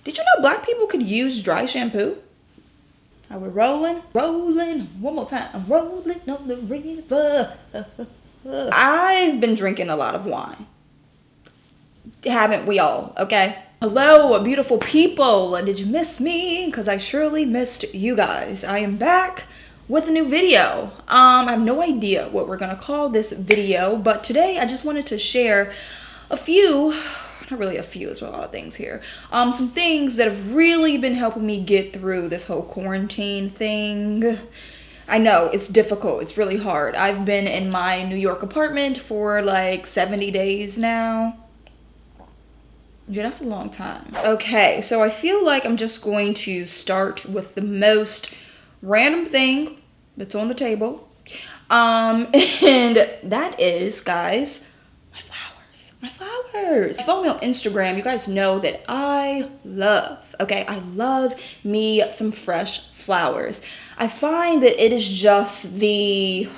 Did you know black people could use dry shampoo? Are we rolling? Rolling. One more time. I'm rolling on the river. I've been drinking a lot of wine. Haven't we all? Okay. Hello, beautiful people. Did you miss me? Because I surely missed you guys. I am back with a new video. I have no idea what we're gonna call this video, but today I just wanted to share a few, not really a few, there's a lot of things here, some things that have really been helping me get through this whole quarantine thing. I know it's difficult, it's really hard. I've been in my New York apartment for like 70 days now. Yeah, that's a long time. Okay, so I feel like I'm just going to start with the most random thing that's on the table. And that is, guys, my flowers. My flowers. If you follow me on Instagram, you guys know that I love me some fresh flowers. I find that it is just the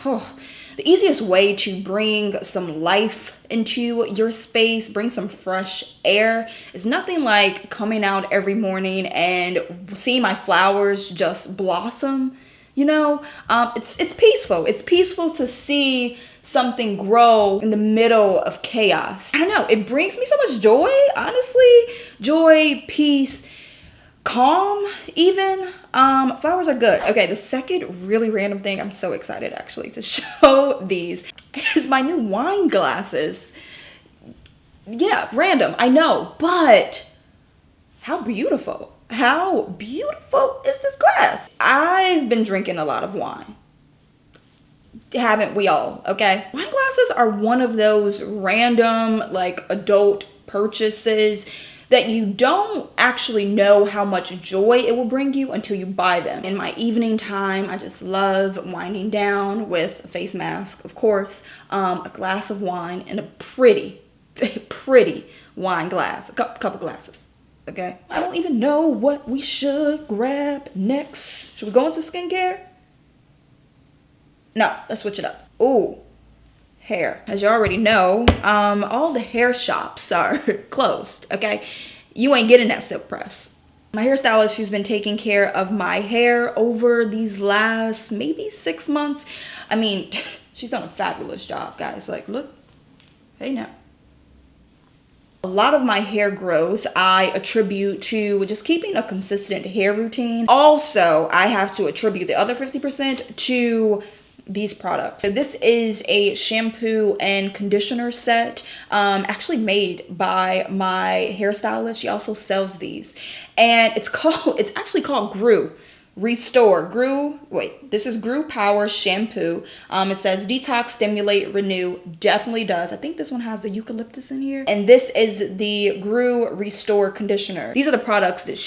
easiest way to bring some life into your space, bring some fresh air. It's nothing like coming out every morning and seeing my flowers just blossom. You know, it's peaceful. It's peaceful to see something grow in the middle of chaos. I don't know, it brings me so much joy, honestly. Joy, peace, calm even. Flowers are good. Okay, the second really random thing, I'm so excited actually to show these, is my new wine glasses. Yeah, random, I know, but how beautiful. How beautiful is this glass? I've been drinking a lot of wine. Haven't we all? Okay. Wine glasses are one of those random like adult purchases that you don't actually know how much joy it will bring you until you buy them. In my evening time, I just love winding down with a face mask, of course, a glass of wine, and a pretty wine glass, a couple glasses. Okay, I don't even know what we should grab next. Should we go into skincare? No, let's switch it up. Ooh, hair. As you already know, all the hair shops are closed, okay? You ain't getting that silk press. My hairstylist, who's been taking care of my hair over these last maybe 6 months, I mean, she's done a fabulous job, guys. Like, look, hey now. A lot of my hair growth I attribute to just keeping a consistent hair routine. Also, I have to attribute the other 50% to these products. So this is a shampoo and conditioner set, actually made by my hairstylist. She also sells these, and it's actually called This is Grew Power Shampoo. It says detox, stimulate, renew. Definitely does. I think this one has the eucalyptus in here. And this is the Grew Restore Conditioner. These are the products that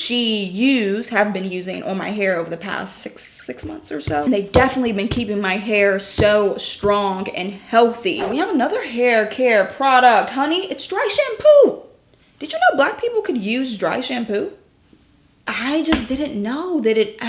have been using on my hair over the past six months or so. And they've definitely been keeping my hair so strong and healthy. We have another hair care product, honey. It's dry shampoo. Did you know black people could use dry shampoo? I just didn't know that it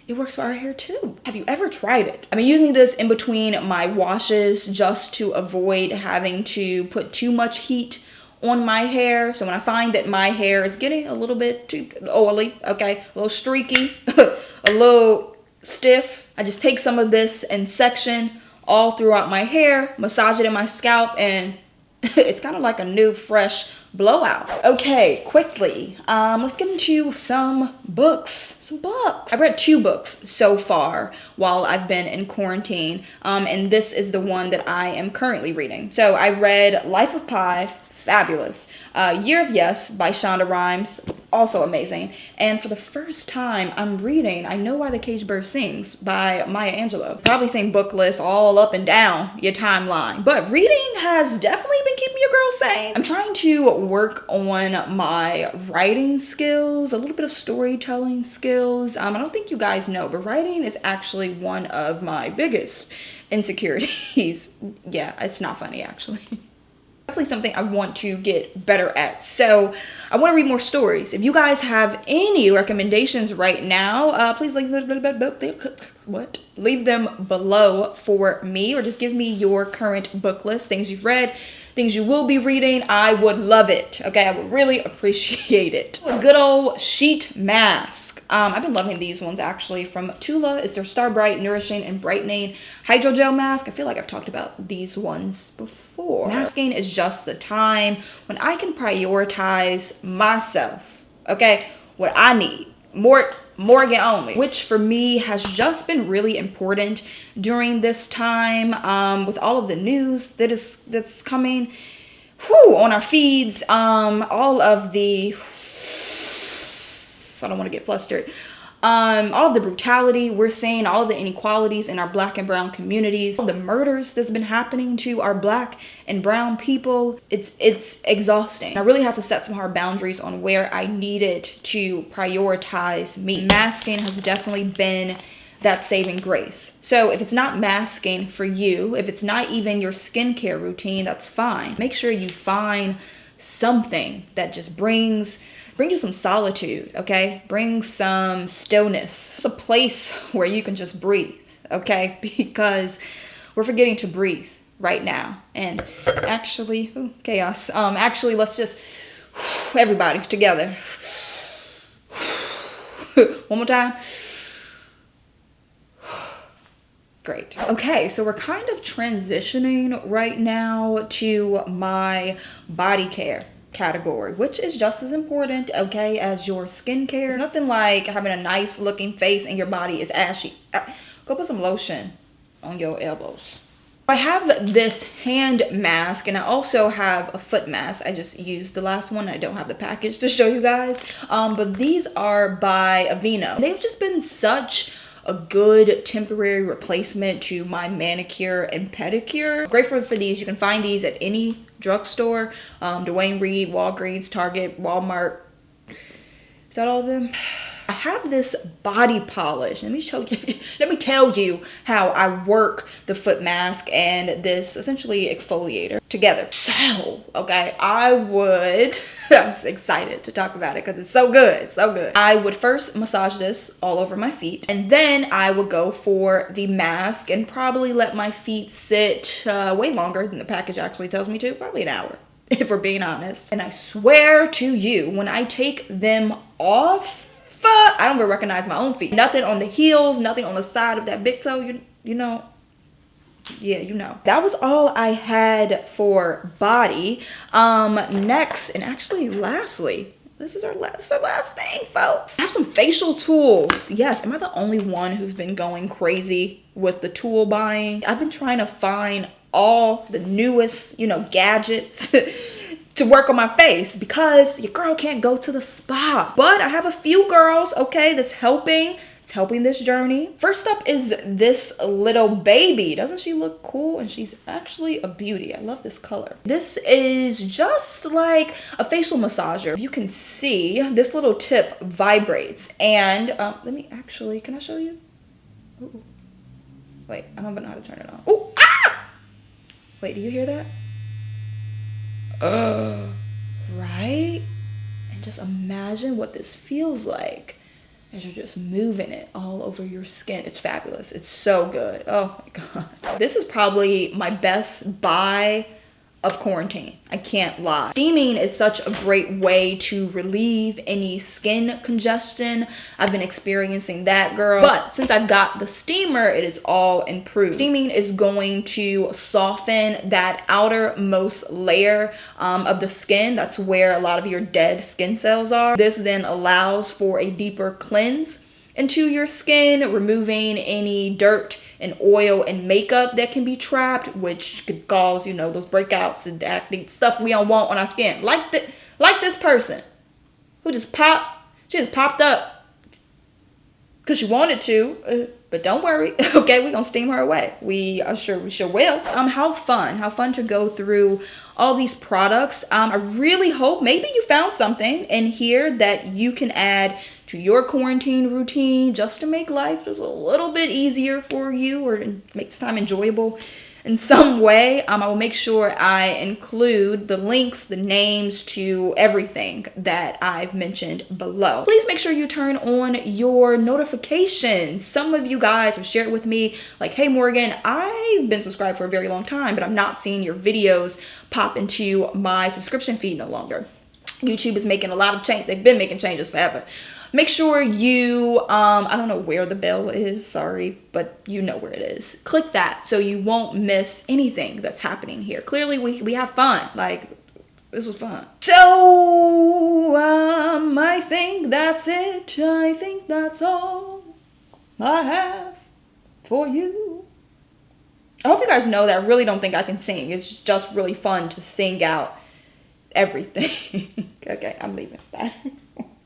works for our hair too. Have you ever tried it? I've been using this in between my washes just to avoid having to put too much heat on my hair. So when I find that my hair is getting a little bit too oily, okay, a little streaky, a little stiff, I just take some of this and section all throughout my hair, massage it in my scalp, and it's kind of like a new fresh blowout. Okay, quickly, let's get into some books. I've read 2 books so far while I've been in quarantine, and this is the one that I am currently reading. So I read Life of Pi, fabulous. Year of Yes by Shonda Rhimes, also amazing. And for the first time, I'm reading I Know Why the Caged Bird Sings by Maya Angelou. Probably seen book lists all up and down your timeline, but reading has definitely been keeping your girl sane. I'm trying to work on my writing skills, a little bit of storytelling skills. I don't think you guys know, but writing is actually one of my biggest insecurities. Yeah, it's not funny actually. Definitely something I want to get better at. So I want to read more stories. If you guys have any recommendations right now, please leave them below for me, or just give me your current book list, things you've read, things you will be reading, I would love it. Okay, I would really appreciate it. A good old sheet mask. I've been loving these ones actually from TULA. It's their Star Bright, Nourishing, and Brightening Hydrogel mask. I feel like I've talked about these ones before. Masking is just the time when I can prioritize myself. Okay, what I need. Morgan only, which for me has just been really important during this time, with all of the news that's coming on our feeds, all of the, I don't want to get flustered, all of the brutality we're seeing, all of the inequalities in our Black and brown communities, all the murders that's been happening to our Black and brown people. It's exhausting. I really have to set some hard boundaries on where I needed to prioritize me. Masking has definitely been that saving grace. So if it's not masking for you, if it's not even your skincare routine, that's fine. Make sure you find something that just brings you some solitude, okay? Bring some stillness. It's a place where you can just breathe, okay? Because we're forgetting to breathe right now. And actually, chaos. Actually, let's just, everybody together. One more time. Great. Okay, so we're kind of transitioning right now to my body care category, which is just as important, okay, as your skincare. It's nothing like having a nice looking face and your body is ashy. Go put some lotion on your elbows. I have this hand mask and I also have a foot mask. I just used the last one. I don't have the package to show you guys, but these are by Aveeno. They've just been such a good temporary replacement to my manicure and pedicure. Grateful for these. You can find these at any drugstore, Dwayne Reed, Walgreens, Target, Walmart. Is that all of them? I have this body polish. Let me tell you how I work the foot mask and this essentially exfoliator together. So, okay, I'm just excited to talk about it because it's so good, so good. I would first massage this all over my feet, and then I would go for the mask and probably let my feet sit way longer than the package actually tells me to, probably an hour, if we're being honest. And I swear to you, when I take them off, I don't even recognize my own feet. Nothing on the heels, nothing on the side of that big toe, you know. Yeah, you know. That was all I had for body. Next, and actually lastly, this is our last thing, folks. I have some facial tools. Yes, am I the only one who's been going crazy with the tool buying? I've been trying to find all the newest, gadgets to work on my face because your girl can't go to the spa. But I have a few girls, okay, that's helping. It's helping this journey. First up is this little baby. Doesn't she look cool? And she's actually a beauty. I love this color. This is just like a facial massager. You can see this little tip vibrates. And let me actually, can I show you? Ooh. Wait, I don't even know how to turn it on. Ooh, ah! Wait, do you hear that? Right? And just imagine what this feels like as you're just moving it all over your skin. It's fabulous. It's so good. Oh my God. This is probably my best buy of quarantine. I can't lie. Steaming is such a great way to relieve any skin congestion. I've been experiencing that, girl. But since I've got the steamer, it is all improved. Steaming is going to soften that outermost layer of the skin. That's where a lot of your dead skin cells are. This then allows for a deeper cleanse into your skin, removing any dirt and oil and makeup that can be trapped, which could cause, those breakouts and acne, stuff we don't want on our skin. Like this person who just popped up because she wanted to, but don't worry, okay, we're gonna steam her away. We sure will. How fun to go through all these products. I really hope maybe you found something in here that you can add to your quarantine routine just to make life just a little bit easier for you or make this time enjoyable in some way, I will make sure I include the links, the names to everything that I've mentioned below. Please make sure you turn on your notifications. Some of you guys have shared with me like, hey Morgan, I've been subscribed for a very long time, but I'm not seeing your videos pop into my subscription feed no longer. YouTube is making a lot of change. They've been making changes forever. Make sure you, I don't know where the bell is, sorry, but you know where it is. Click that so you won't miss anything that's happening here. Clearly, we have fun. Like, this was fun. So, I think that's it. I think that's all I have for you. I hope you guys know that I really don't think I can sing. It's just really fun to sing out everything. Okay, I'm leaving. Bye.